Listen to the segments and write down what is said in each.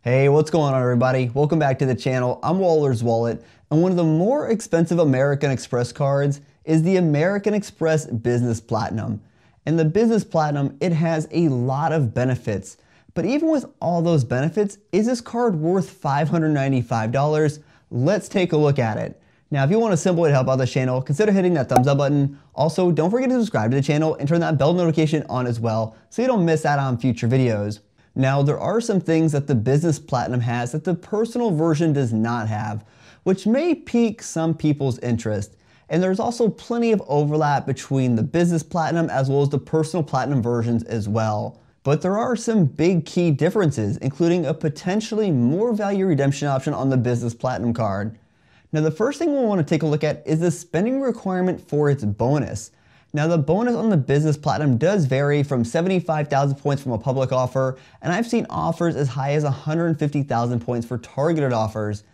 Hey, what's going on everybody? Welcome back to the channel. I'm Waller's Wallet, and one of the more expensive American Express cards is the American Express Business Platinum. And the Business Platinum, it has a lot of benefits. But even with all those benefits, is this card worth $595? Let's take a look at it. Now, if you want a simple way to help out the channel, consider hitting that thumbs up button. Also, don't forget to subscribe to the channel and turn that bell notification on as well so you don't miss out on future videos. Now, there are some things that the Business Platinum has that the personal version does not have, which may pique some people's interest. And there's also plenty of overlap between the Business Platinum as well as the Personal Platinum versions as well. But there are some big key differences, including a potentially more value redemption option on the Business Platinum card. Now, the first thing we'll want to take a look at is the spending requirement for its bonus. Now, the bonus on the Business Platinum does vary from 75,000 points from a public offer, and I've seen offers as high as 150,000 points for targeted offers.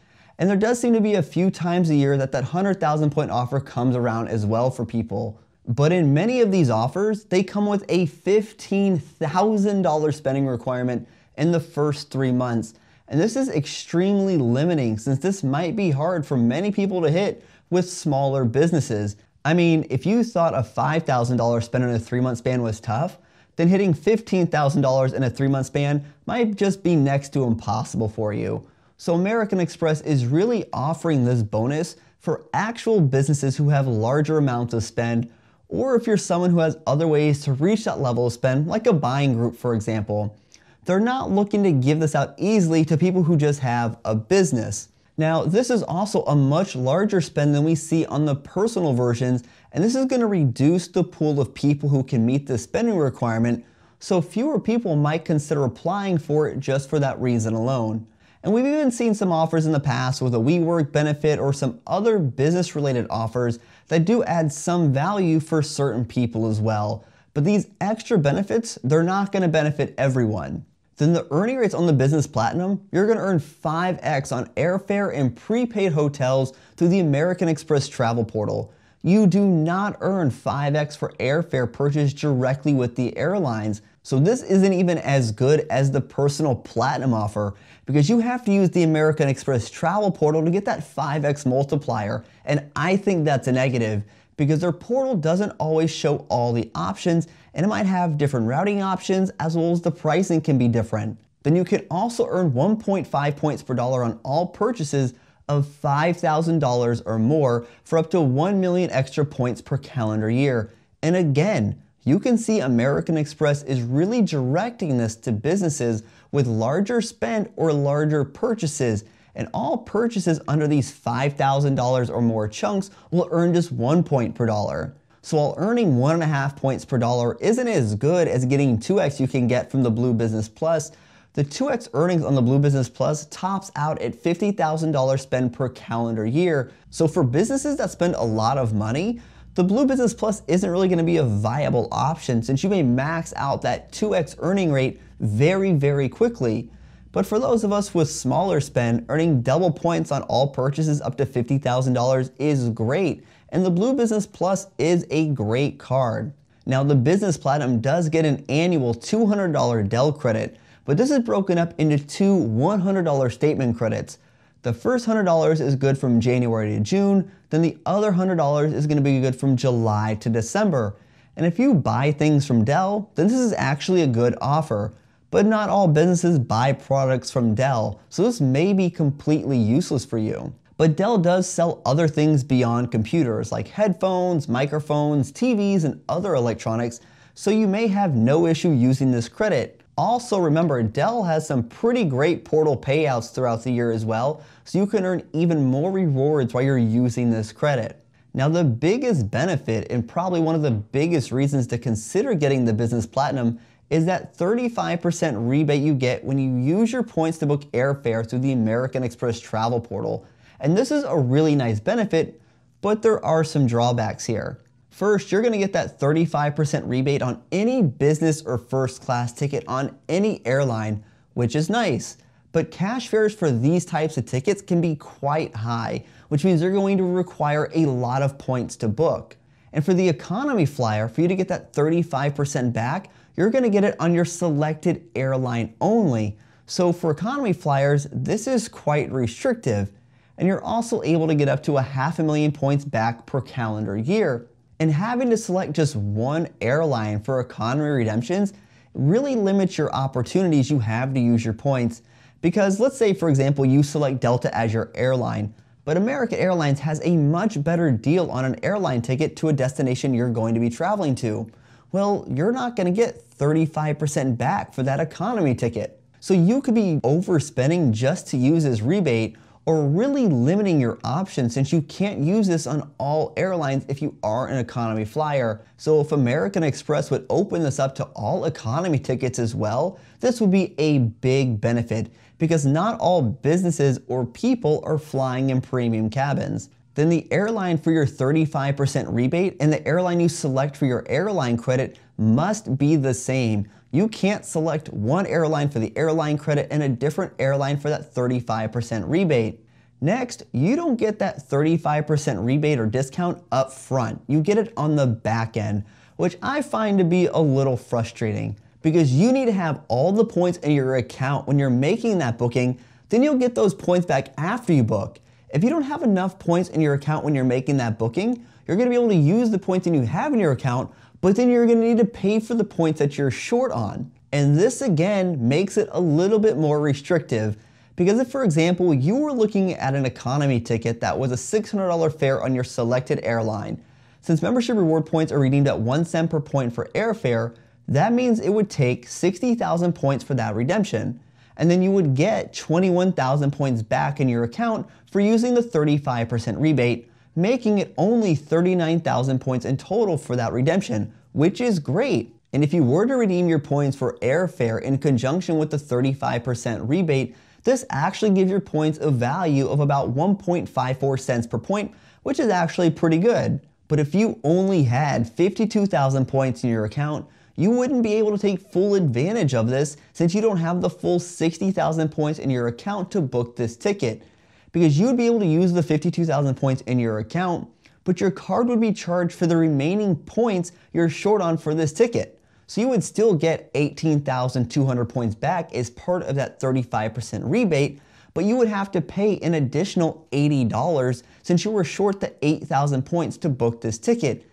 And there does seem to be a few times a year that 100,000 point offer comes around as well for people. But in many of these offers, they come with a $15,000 spending requirement in the first 3 months. And this is extremely limiting since this might be hard for many people to hit with smaller businesses. I mean, if you thought a $5,000 spend in a 3-month span was tough, then hitting $15,000 in a 3-month span might just be next to impossible for you. So American Express is really offering this bonus for actual businesses who have larger amounts of spend, or if you're someone who has other ways to reach that level of spend, like a buying group, for example. They're not looking to give this out easily to people who just have a business. Now, this is also a much larger spend than we see on the personal versions, and this is going to reduce the pool of people who can meet this spending requirement, so fewer people might consider applying for it just for that reason alone. And we've even seen some offers in the past with a WeWork benefit or some other business-related offers that do add some value for certain people as well. But these extra benefits, they're not going to benefit everyone. Then the earning rates on the Business Platinum, you're going to earn 5x on airfare and prepaid hotels through the American Express travel portal. You do not earn 5x for airfare purchased directly with the airlines. So this isn't even as good as the Personal Platinum offer because you have to use the American Express travel portal to get that 5x multiplier. And I think that's a negative because their portal doesn't always show all the options, and it might have different routing options as well as the pricing can be different. Then you can also earn 1.5 points per dollar on all purchases of $5,000 or more for up to 1 million extra points per calendar year. And again, you can see American Express is really directing this to businesses with larger spend or larger purchases. And all purchases under these $5,000 or more chunks will earn just 1 point per dollar. So while earning 1.5 points per dollar isn't as good as getting 2x you can get from the Blue Business Plus, the 2x earnings on the Blue Business Plus tops out at $50,000 spend per calendar year. So for businesses that spend a lot of money, the Blue Business Plus isn't really going to be a viable option since you may max out that 2x earning rate very, very quickly. But for those of us with smaller spend, earning double points on all purchases up to $50,000 is great, and the Blue Business Plus is a great card. Now, the Business Platinum does get an annual $200 Dell credit, but this is broken up into two $100 statement credits. The first $100 is good from January to June, then the other $100 is going to be good from July to December. And if you buy things from Dell, then this is actually a good offer. But not all businesses buy products from Dell, so this may be completely useless for you. But Dell does sell other things beyond computers like headphones, microphones, TVs, and other electronics, so you may have no issue using this credit. Also remember, Dell has some pretty great portal payouts throughout the year as well, so you can earn even more rewards while you're using this credit. Now, the biggest benefit and probably one of the biggest reasons to consider getting the Business Platinum is that 35% rebate you get when you use your points to book airfare through the American Express travel portal. And this is a really nice benefit, but there are some drawbacks here. First, you're going to get that 35% rebate on any business or first class ticket on any airline, which is nice. But cash fares for these types of tickets can be quite high, which means they're going to require a lot of points to book. And for the economy flyer, for you to get that 35% back, you're going to get it on your selected airline only. So for economy flyers, this is quite restrictive, and you're also able to get up to 500,000 points back per calendar year. And having to select just one airline for economy redemptions really limits your opportunities you have to use your points. Because let's say, for example, you select Delta as your airline, but American Airlines has a much better deal on an airline ticket to a destination you're going to be traveling to. Well, you're not going to get 35% back for that economy ticket. So you could be overspending just to use this rebate, or really limiting your options since you can't use this on all airlines if you are an economy flyer. So if American Express would open this up to all economy tickets as well, this would be a big benefit because not all businesses or people are flying in premium cabins. Then the airline for your 35% rebate and the airline you select for your airline credit must be the same. You can't select one airline for the airline credit and a different airline for that 35% rebate. Next, you don't get that 35% rebate or discount up front. You get it on the back end, which I find to be a little frustrating because you need to have all the points in your account when you're making that booking, then you'll get those points back after you book. If you don't have enough points in your account when you're making that booking, you're going to be able to use the points that you have in your account, but then you're going to need to pay for the points that you're short on. And this again makes it a little bit more restrictive because if, for example, you were looking at an economy ticket that was a $600 fare on your selected airline, since membership reward points are redeemed at 1 cent per point for airfare, that means it would take 60,000 points for that redemption. And then you would get 21,000 points back in your account for using the 35% rebate, making it only 39,000 points in total for that redemption, which is great. And if you were to redeem your points for airfare in conjunction with the 35% rebate, this actually gives your points a value of about 1.54 cents per point, which is actually pretty good. But if you only had 52,000 points in your account, you wouldn't be able to take full advantage of this since you don't have the full 60,000 points in your account to book this ticket. Because you would be able to use the 52,000 points in your account, but your card would be charged for the remaining points you're short on for this ticket. So you would still get 18,200 points back as part of that 35% rebate, but you would have to pay an additional $80 since you were short the 8,000 points to book this ticket.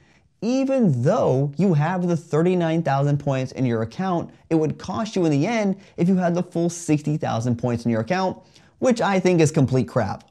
Even though you have the 39,000 points in your account, it would cost you in the end if you had the full 60,000 points in your account, which I think is complete crap.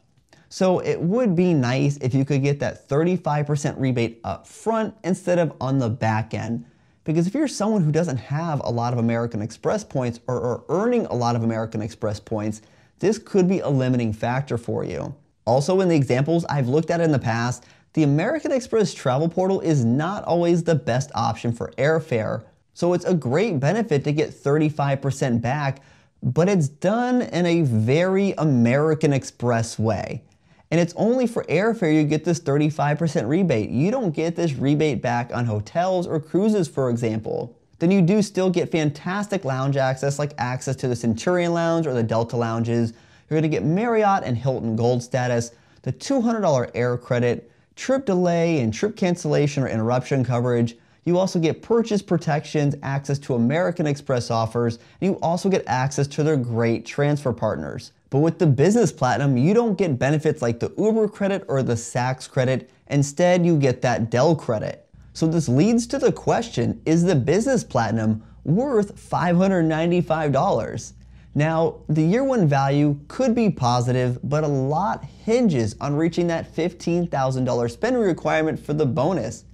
So it would be nice if you could get that 35% rebate up front instead of on the back end. Because if you're someone who doesn't have a lot of American Express points or are earning a lot of American Express points, this could be a limiting factor for you. Also, in the examples I've looked at in the past, the American Express travel portal is not always the best option for airfare. So it's a great benefit to get 35% back, but it's done in a very American Express way. And it's only for airfare you get this 35% rebate. You don't get this rebate back on hotels or cruises, for example. Then you do still get fantastic lounge access, like access to the Centurion Lounge or the Delta Lounges. You're gonna get Marriott and Hilton Gold status, the $200 air credit, trip delay and trip cancellation or interruption coverage. You also get purchase protections, access to American Express offers, and you also get access to their great transfer partners. But with the Business Platinum, you don't get benefits like the Uber credit or the Saks credit. Instead, you get that Dell credit. So this leads to the question, is the Business Platinum worth $595? Now, the year one value could be positive, but a lot hinges on reaching that $15,000 spending requirement for the bonus.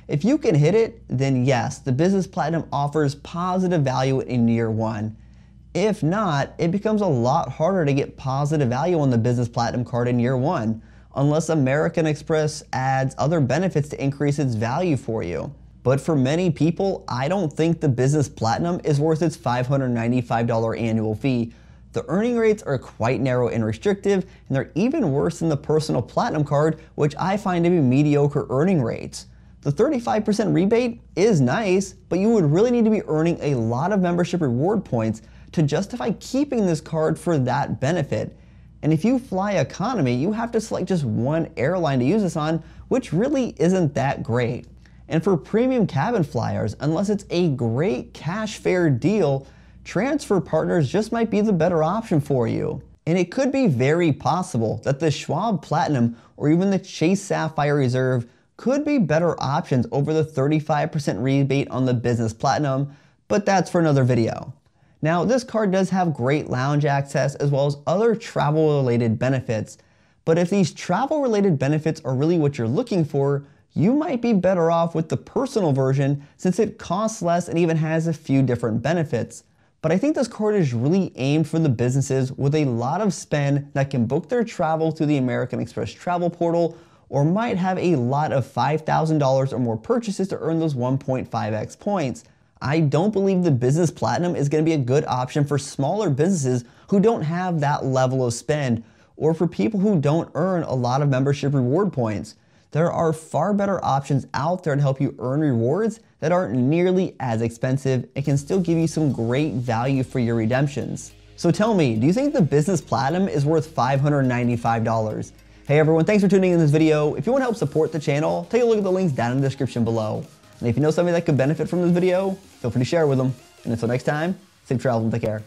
If you can hit it, then yes, the Business Platinum offers positive value in year one. If not, it becomes a lot harder to get positive value on the Business Platinum card in year one, unless American Express adds other benefits to increase its value for you. But for many people, I don't think the Business Platinum is worth its $595 annual fee. The earning rates are quite narrow and restrictive, and they're even worse than the Personal Platinum card, which I find to be mediocre earning rates. The 35% rebate is nice, but you would really need to be earning a lot of membership reward points to justify keeping this card for that benefit. And if you fly economy, you have to select just one airline to use this on, which really isn't that great. And for premium cabin flyers, unless it's a great cash fare deal, transfer partners just might be the better option for you. And it could be very possible that the Schwab Platinum or even the Chase Sapphire Reserve could be better options over the 35% rebate on the Business Platinum, but that's for another video. Now, this card does have great lounge access as well as other travel-related benefits, but if these travel-related benefits are really what you're looking for, you might be better off with the personal version since it costs less and even has a few different benefits. But I think this card is really aimed for the businesses with a lot of spend that can book their travel through the American Express travel portal or might have a lot of $5,000 or more purchases to earn those 1.5x points. I don't believe the Business Platinum is going to be a good option for smaller businesses who don't have that level of spend or for people who don't earn a lot of membership reward points. There are far better options out there to help you earn rewards that aren't nearly as expensive and can still give you some great value for your redemptions. So tell me, do you think the Business Platinum is worth $595? Hey everyone, thanks for tuning in this video. If you want to help support the channel, take a look at the links down in the description below. And if you know somebody that could benefit from this video, feel free to share with them. And until next time, safe travels and take care.